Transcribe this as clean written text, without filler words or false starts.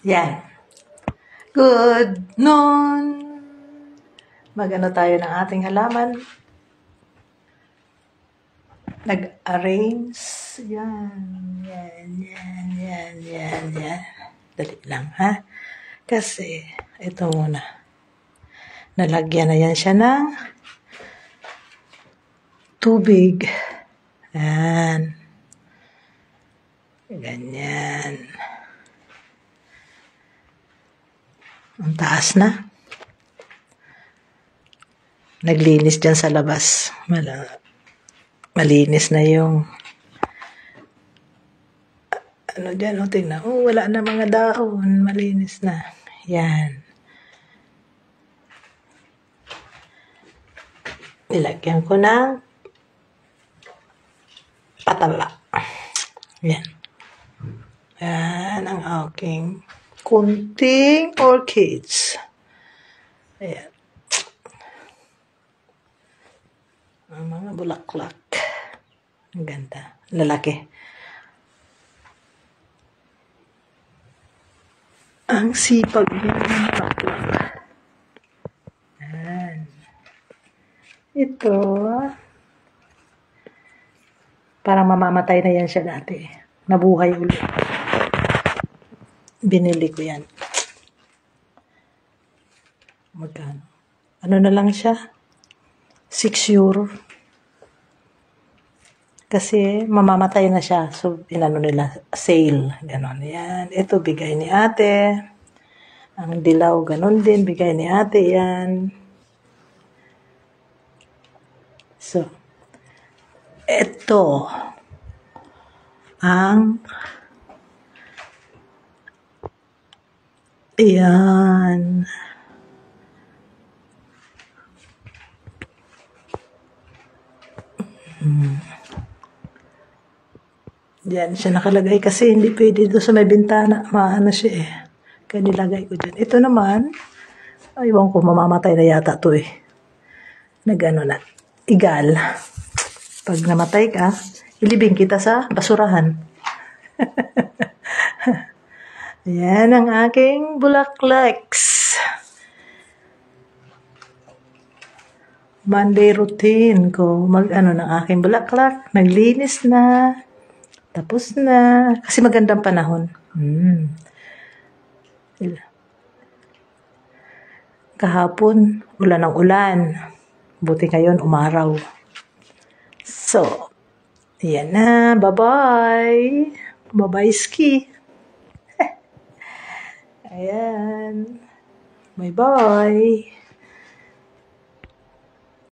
Yan. Good noon. Magano tayo ng ating halaman. Nag-arrange. Yan. Dali lang, ha? Kasi, ito muna. Nalagyan na yan siya ng tubig. Yan. Ganyan. Ang taas na. Naglinis dyan sa labas. Malinis na yung ano dyan, tingnan. Wala na mga dahon. Malinis na. Yan. Nilagyan ko ng pataba. Yan. Yan ang aking kunting orchids. Ayan. Ang mga bulaklak. Ang ganda. Lalaki. Ang sipag niya ng bulaklak. Ayan. Ito. Parang mamamatay na yan siya dati. Nabuhay ulit. Binili ko yan. Magkano? Ano na lang siya? 6 euro. Kasi mamamatay na siya. So, inano nila, sale. Ganon. Yan. Ito, bigay ni ate. Ang dilaw, ganon din. Bigay ni ate yan. So, ito. Ang yan. Diyan siya nakalagay kasi hindi pwede doon sa may bintana. Maano siya eh. Kaya nilagay ko dyan. Ito naman, aywan ko, mamamatay na yata to eh. Nag-ano na. Igal. Pag namatay ka, ilibing kita sa basurahan. Yan ang aking bulaklaks. Monday routine ko. Mag-ano ng aking bulaklak. Naglinis na. Tapos na. Kasi magandang panahon. Kahapon, ulan ng ulan. Buti ngayon, umaraw. So, yan na. Bye-bye. Bye-bye ski. Ayan. Bye-bye.